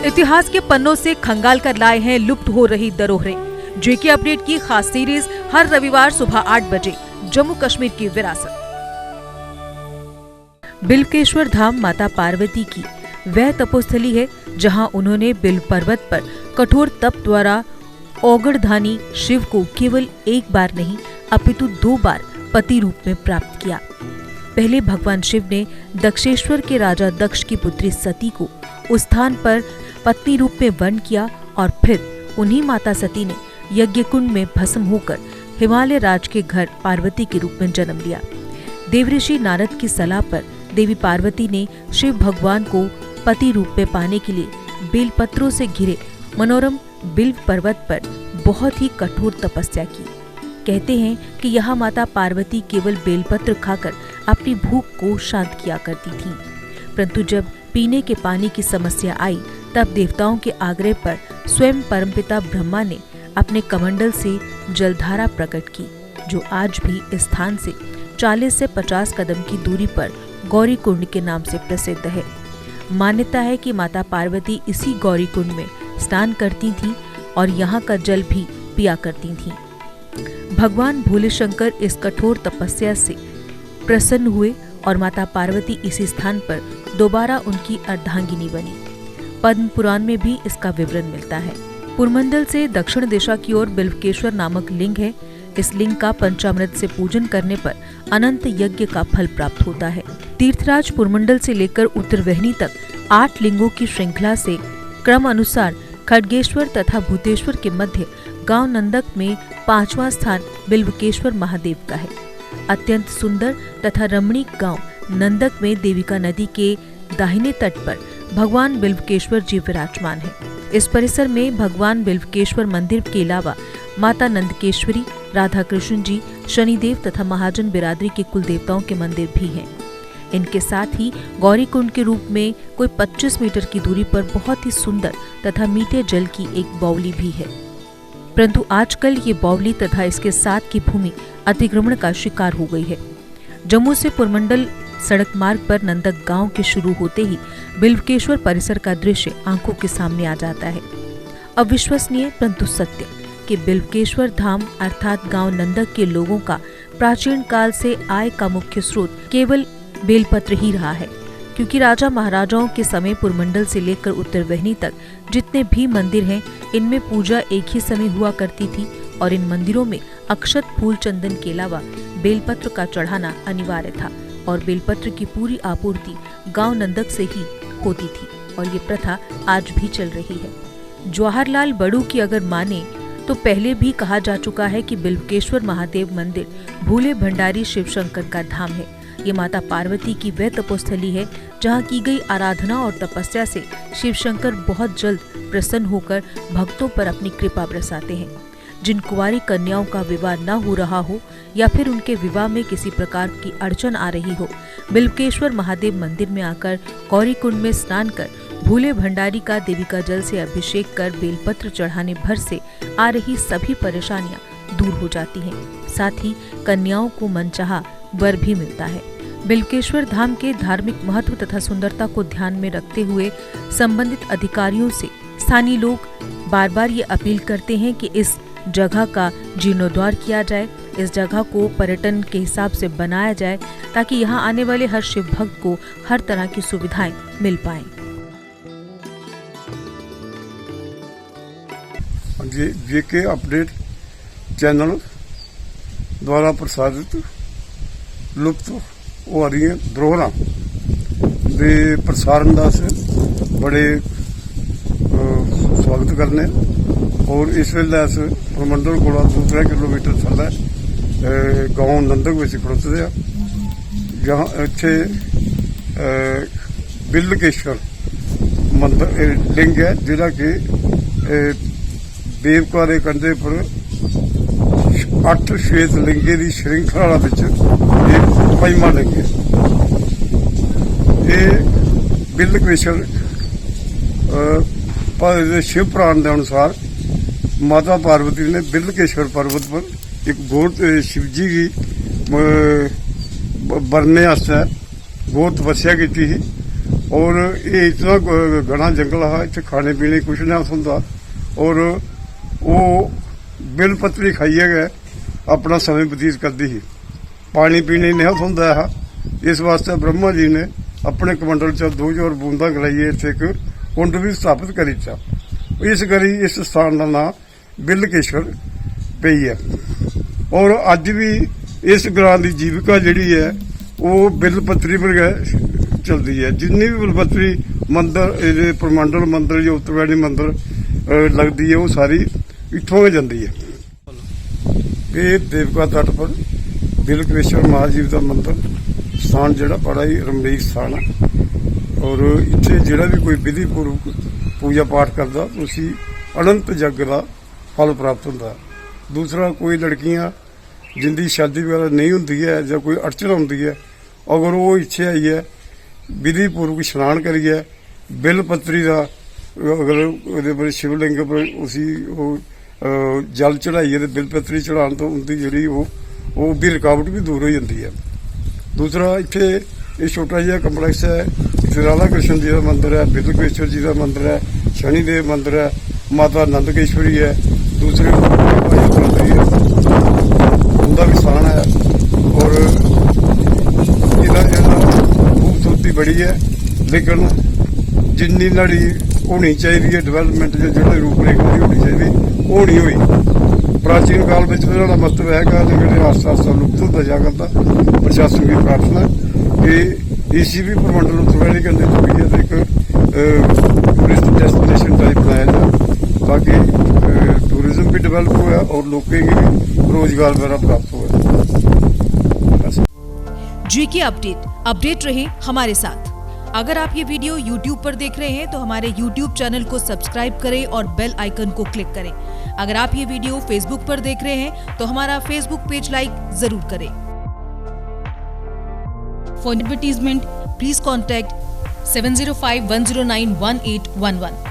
इतिहास के पन्नों से खंगाल कर लाए हैं लुप्त हो रही धरोहरें। जेके अपडेट की खास सीरीज हर रविवार सुबह 8 बजे जम्मू कश्मीर की विरासत। बिल्वकेश्वर धाम माता पार्वती की वह तपोस्थली है जहां उन्होंने बिल्व पर्वत पर कठोर तप द्वारा औगड़धानी शिव को केवल एक बार नहीं अपितु 2 बार पति रूप में प्राप्त किया। पहले भगवान शिव ने दक्षेश्वर के राजा दक्ष की पुत्री सती को उस स्थान पर पत्नी रूप में वन किया और फिर उन्हीं माता सती ने यज्ञ कुंड में भस्म होकर हिमालय राज के घर पार्वती के रूप में जन्म लिया। देवऋषि नारद की सलाह पर देवी पार्वती ने शिव भगवान को पति रूप में पाने के लिए बेलपत्रों से घिरे मनोरम बिल्व पर्वत पर बहुत ही कठोर तपस्या की। कहते हैं कि यहाँ माता पार्वती केवल बेलपत्र खाकर अपनी भूख को शांत किया करती थीं। परंतु जब पीने के पानी की समस्या आई तब देवताओं के आग्रह पर स्वयं परमपिता ब्रह्मा ने अपने कमंडल से जलधारा प्रकट की, जो आज भी इस स्थान से 40 से 50 कदम की दूरी पर गौरी कुंड के नाम से प्रसिद्ध है। मान्यता है कि माता पार्वती इसी गौरी कुंड में स्नान करती थीं और यहाँ का जल भी पिया करती थीं। भगवान भोले शंकर इस कठोर तपस्या से प्रसन्न हुए और माता पार्वती इसी स्थान पर दोबारा उनकी अर्धांगिनी बनी। पद्म पुराण में भी इसका विवरण मिलता है। पुरमंडल से दक्षिण दिशा की ओर बिल्वकेश्वर नामक लिंग है। इस लिंग का पंचामृत से पूजन करने पर अनंत यज्ञ का फल प्राप्त होता है। तीर्थराज पुरमंडल से लेकर उत्तरवहनी तक 8 लिंगों की श्रृंखला से क्रम अनुसार खड़गेश्वर तथा भूतेश्वर के मध्य गांव नंदक में 5वां स्थान बिल्वकेश्वर महादेव का है। अत्यंत सुंदर तथा रमणीक गांव नंदक में देविका नदी के दाहिने तट पर भगवान बिल्वकेश्वर जी विराजमान है। इस परिसर में भगवान बिल्वकेश्वर मंदिर के अलावा माता नंदकेश्वरी, राधा कृष्ण जी, शनिदेव तथा महाजन बिरादरी के कुल देवताओं के मंदिर भी हैं। इनके साथ ही गौरी कुंड के रूप में कोई 25 मीटर की दूरी पर बहुत ही सुंदर तथा मीठे जल की एक बावली भी है। परंतु आजकल ये बावली तथा इसके साथ की भूमि अतिक्रमण का शिकार हो गई है। जम्मू से पुरमंडल सड़क मार्ग पर नंदक गांव के शुरू होते ही बिल्वकेश्वर परिसर का दृश्य आंखों के सामने आ जाता है। अविश्वसनीय परंतु सत्य कि बिल्वकेश्वर धाम अर्थात गांव नंदक के लोगों का प्राचीन काल से आय का मुख्य स्रोत केवल बेलपत्र ही रहा है, क्योंकि राजा महाराजाओं के समय पुरमंडल से लेकर उत्तरवहनी तक जितने भी मंदिर हैं, इनमें पूजा एक ही समय हुआ करती थी और इन मंदिरों में अक्षत फूल चंदन के अलावा बेलपत्र का चढ़ाना अनिवार्य था और बेलपत्र की पूरी आपूर्ति गांव नंदक से ही होती थी और ये प्रथा आज भी चल रही है। जवाहरलाल बड़ू की अगर माने तो पहले भी कहा जा चुका है कि बिल्वकेश्वर महादेव मंदिर भोले भंडारी शिव शंकर का धाम है। ये माता पार्वती की वह तपोस्थली है जहाँ की गई आराधना और तपस्या से शिव शंकर बहुत जल्द प्रसन्न होकर भक्तों पर अपनी कृपा बरसाते हैं। जिन कुंवारी कन्याओं का विवाह न हो रहा हो या फिर उनके विवाह में किसी प्रकार की अड़चन आ रही हो, बिल्वकेश्वर महादेव मंदिर में आकर गौरी कुंड में स्नान कर भोले भंडारी का देविका जल से अभिषेक कर बेलपत्र चढ़ाने भर से आ रही सभी परेशानियां दूर हो जाती हैं। साथ ही कन्याओं को मनचाहा वर भी मिलता है। बिल्वकेश्वर धाम के धार्मिक महत्व तथा सुंदरता को ध्यान में रखते हुए संबंधित अधिकारियों से स्थानीय लोग बार बार ये अपील करते हैं कि इस जगह का जीर्णोद्धार किया जाए, इस जगह को पर्यटन के हिसाब से बनाया जाए ताकि यहाँ आने वाले हर शिव भक्त को हर तरह की सुविधाएं मिल पाएं। जेके अपडेट चैनल द्वारा प्रसारित लुप्त हो रही धरोहरां दे प्रसारण का बड़े स्वागत करने और इस वेले अस पुरमंडल को 2 किलोमीटर थल्ले गांव नंदक में खड़ोते हैं, जहाँ इत्थे बिल्वकेश्वर मंदिर लिंग है जिहड़ा कि देवका दे कंधे पर 8 श्वेत लिंगे की श्रृंखला विच एक 5वां लिंग है। ये बिल्वकेश्वर शिव पुराण के अनुसार माता पार्वती ने बिल्वकेश्वर पर्वत पर एक गौर शिवजी की बरने गौर तपस्या की थी और ये इतना घना जंगल है, इतने खाने पीने कुछ ना होंदा और वो बिल पत्री खाइए गए अपना समय बतीत करती ही, पानी पीने नहीं होंदा है। इस वास्ते ब्रह्मा जी ने अपने कमंडल च 2000 बूंदा गलाइए इत्थे एक कुंड भी स्थापित करी चा। इस करी इस स्थान का नाम बिलकेश्वर पई है। और अज भी इस ग्रां की जीविका जिहड़ी है वो बिलपत्री पर चलती है। जिन्नी भी बिलपत्री मंदिर परमंडल मंदिर जो उत्तरवैनी मंदिर लगती है वो सारी इत्थों जाती है। ये देवका तट पर बिलकेश्वर महादेव का मंदिर स्थान जिहड़ा बड़ा ही रमणीक स्थान है। और इत्थे जिहड़ा भी कोई विधि पूर्वक पूजा पाठ करता तो उसी अनंत जग का फल प्राप्त होता। दूसरा कोई लड़कियां जिंदी शादी वगैरह नहीं होंगी है या कोई अड़चन होंगी है, अगर वो इच्छा आई है विधि पूर्वक स्नान करिए बिल पत्री का अगर शिवलिंग पर उसी जल चढ़ाइए तो बिल पत्री चढ़ाने तो उनकी जी वो भी रुकावट भी दूर हो जाती है। दूसरा इत्थे ये छोटा जिहा कंपलैक्स है, इत्थे राधा कृष्ण जी का मंदिर है, बिलकेश्वर जी का मंदिर है, शनिदेव मंदिर है, माता नंदकेश्वरी है, दूसरे उनका भी स्थान है। और खूबसूरती बड़ी है, लेकिन जिन्नी नाड़ी होनी चाहिए डिवेलपमेंट जो रूपरेखा होनी चाहिए वो नहीं हुई। प्राचीन काल में इसका महत्व है, लेकिन आस्ता आस्ता लुप्त होता जा करता। प्रशासन की प्रार्थना कि ECB परमंडल उत्तरवैनी के अंदर भी है एक टूरिस्ट डेस्टिनेशन टाइप बनाया जाए ताकि टूरिज्म भी डेवलप हुआ और लोगों की भी रोजगार वगैरह प्राप्त हुआ। GK अपडेट रहे हमारे साथ। अगर आप ये वीडियो YouTube पर देख रहे हैं तो हमारे YouTube चैनल को सब्सक्राइब करें और बेल आइकन को क्लिक करें। अगर आप ये वीडियो Facebook पर देख रहे हैं तो हमारा Facebook पेज लाइक जरूर करें। For advertisement please contact 7051091811।